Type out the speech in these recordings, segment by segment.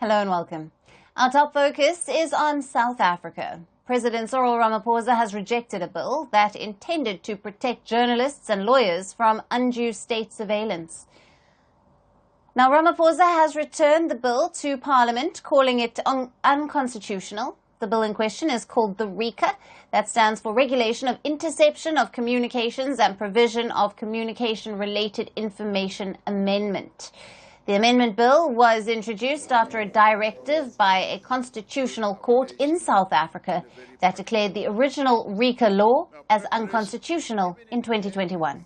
Hello and welcome. Our top focus is on South Africa. President Cyril Ramaphosa has rejected a bill that intended to protect journalists and lawyers from undue state surveillance. Now, Ramaphosa has returned the bill to Parliament, calling it unconstitutional. The bill in question is called the RICA, that stands for Regulation of Interception of Communications and Provision of Communication-Related Information Amendment. The amendment bill was introduced after a directive by a constitutional court in South Africa that declared the original RICA law as unconstitutional in 2021.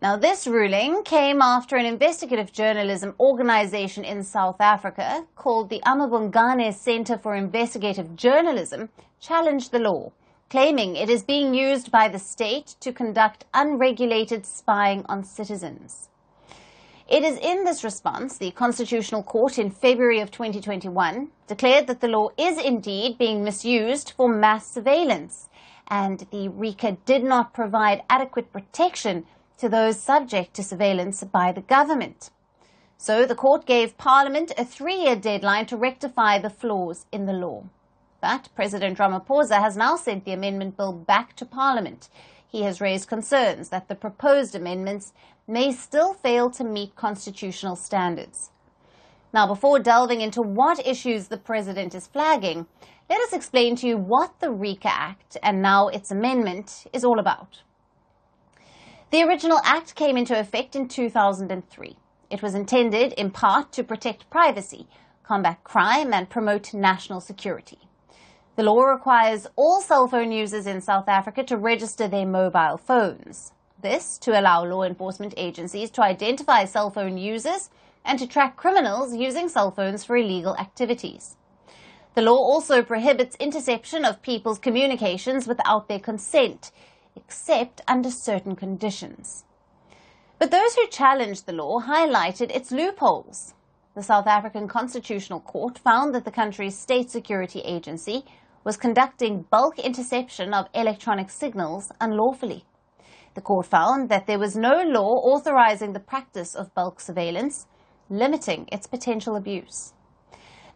Now, this ruling came after an investigative journalism organization in South Africa called the Amabongane Center for Investigative Journalism challenged the law, claiming it is being used by the state to conduct unregulated spying on citizens. It is in this response the Constitutional Court in February of 2021 declared that the law is indeed being misused for mass surveillance, and the RICA did not provide adequate protection to those subject to surveillance by the government. So the court gave Parliament a 3-year deadline to rectify the flaws in the law. But President Ramaphosa has now sent the amendment bill back to Parliament. He has raised concerns that the proposed amendments may still fail to meet constitutional standards. Now, before delving into what issues the President is flagging, let us explain to you what the RICA Act and now its amendment is all about. The original Act came into effect in 2003. It was intended in part to protect privacy, combat crime and promote national security. The law requires all cell phone users in South Africa to register their mobile phones. This to allow law enforcement agencies to identify cell phone users and to track criminals using cell phones for illegal activities. The law also prohibits interception of people's communications without their consent, except under certain conditions. But those who challenged the law highlighted its loopholes. The South African Constitutional Court found that the country's state security agency was conducting bulk interception of electronic signals unlawfully. The court found that there was no law authorizing the practice of bulk surveillance, limiting its potential abuse.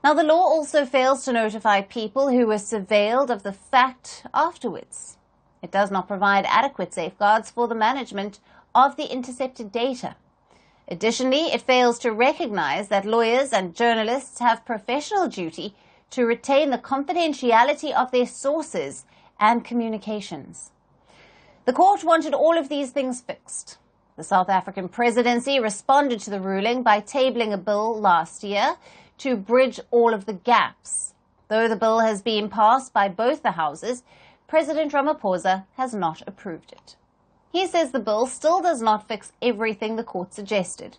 Now, the law also fails to notify people who were surveilled of the fact afterwards. It does not provide adequate safeguards for the management of the intercepted data. Additionally, it fails to recognize that lawyers and journalists have professional duty to retain the confidentiality of their sources and communications. The court wanted all of these things fixed. The South African presidency responded to the ruling by tabling a bill last year to bridge all of the gaps. Though the bill has been passed by both the houses, President Ramaphosa has not approved it. He says the bill still does not fix everything the court suggested.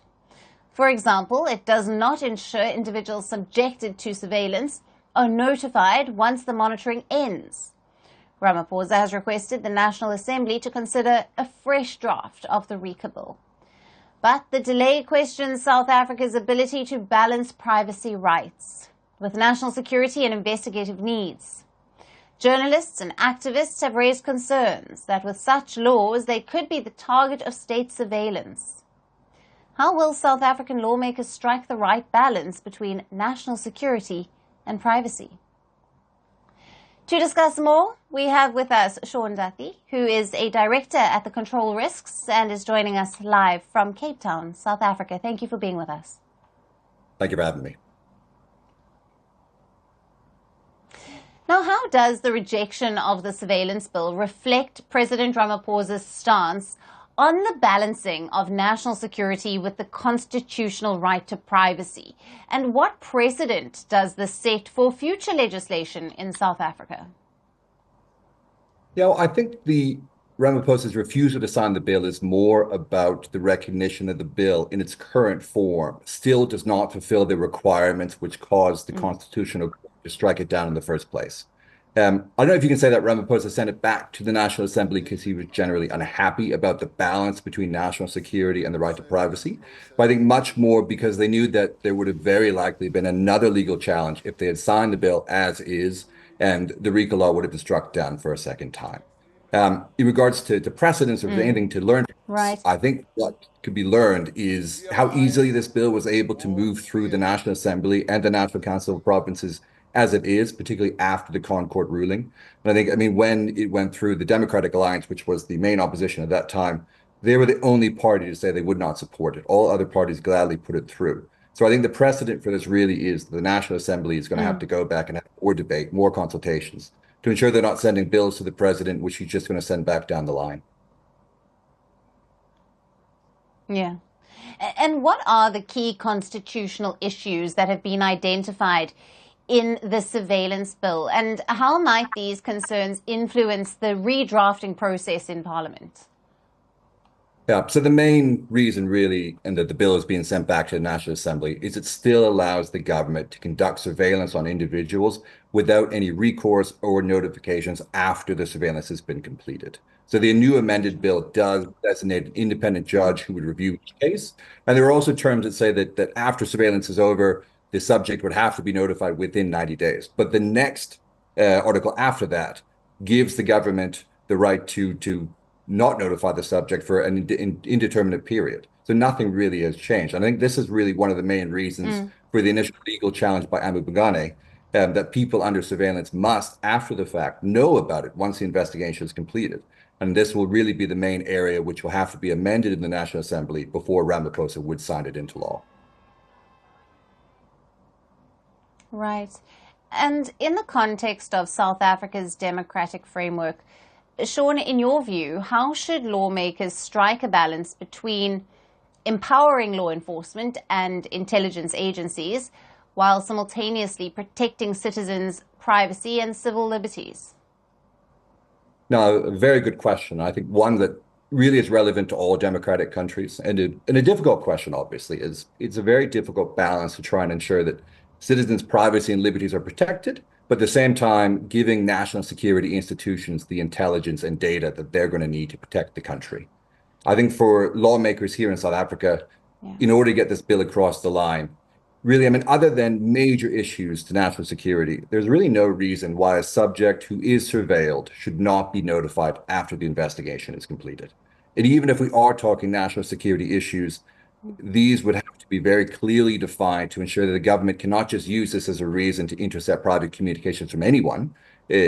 For example, it does not ensure individuals subjected to surveillance are notified once the monitoring ends. Ramaphosa has requested the National Assembly to consider a fresh draft of the RICA bill. But the delay questions South Africa's ability to balance privacy rights with national security and investigative needs. Journalists and activists have raised concerns that with such laws, they could be the target of state surveillance. How will South African lawmakers strike the right balance between national security and privacy? To discuss more, we have with us Sean Duthie, who is a director at the Control Risks and is joining us live from Cape Town, South Africa. Thank you for being with us. Thank you for having me. Now, how does the rejection of the surveillance bill reflect President Ramaphosa's stance on the balancing of national security with the constitutional right to privacy? And what precedent does this set for future legislation in South Africa? Yeah, well, I think the Ramaphosa's refusal to sign the bill is more about the recognition that the bill in its current form still does not fulfill the requirements which caused the Constitutional Court to strike it down in the first place. I don't know if you can say that Ramaphosa sent it back to the National Assembly because he was generally unhappy about the balance between national security and the right to privacy, but I think much more because they knew that there would have very likely been another legal challenge if they had signed the bill as is, and the RICA law would have been struck down for a second time. In regards to precedents, or anything to learn from this, Right. I think what could be learned is how easily this bill was able to move through the National Assembly and the National Council of Provinces as it is, particularly after the Concord ruling. And I think, I mean, when it went through, the Democratic Alliance, which was the main opposition at that time, they were the only party to say they would not support it. All other parties gladly put it through. So I think the precedent for this really is the National Assembly is going to have to go back and have more debate, more consultations to ensure they're not sending bills to the president, which he's just going to send back down the line. Yeah. And what are the key constitutional issues that have been identified in the surveillance bill? And how might these concerns influence the redrafting process in Parliament? Yeah, so the main reason really, and that the bill is being sent back to the National Assembly, is it still allows the government to conduct surveillance on individuals without any recourse or notifications after the surveillance has been completed. So the new amended bill does designate an independent judge who would review each case. And there are also terms that say that after surveillance is over, the subject would have to be notified within 90 days. But the next article after that gives the government the right to not notify the subject for an indeterminate period. So nothing really has changed. I think this is really one of the main reasons for the initial legal challenge by Amu Bangane, that people under surveillance must, after the fact, know about it once the investigation is completed. And this will really be the main area which will have to be amended in the National Assembly before Ramaphosa would sign it into law. Right. And in the context of South Africa's democratic framework, Sean, in your view, how should lawmakers strike a balance between empowering law enforcement and intelligence agencies while simultaneously protecting citizens' privacy and civil liberties? Now, a very good question. I think one that really is relevant to all democratic countries, and a difficult question, obviously, is it's a very difficult balance to try and ensure that citizens' privacy and liberties are protected, but at the same time, giving national security institutions the intelligence and data that they're going to need to protect the country. I think for lawmakers here in South Africa, Yeah. in order to get this bill across the line, really, I mean, other than major issues to national security, there's really no reason why a subject who is surveilled should not be notified after the investigation is completed. And even if we are talking national security issues, these would have to be very clearly defined to ensure that the government cannot just use this as a reason to intercept private communications from anyone,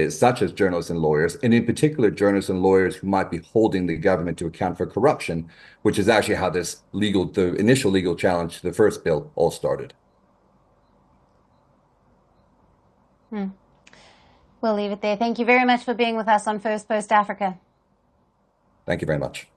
such as journalists and lawyers, and in particular, journalists and lawyers who might be holding the government to account for corruption, which is actually how the initial legal challenge to the first bill all started. We'll leave it there. Thank you very much for being with us on Firstpost Africa. Thank you very much.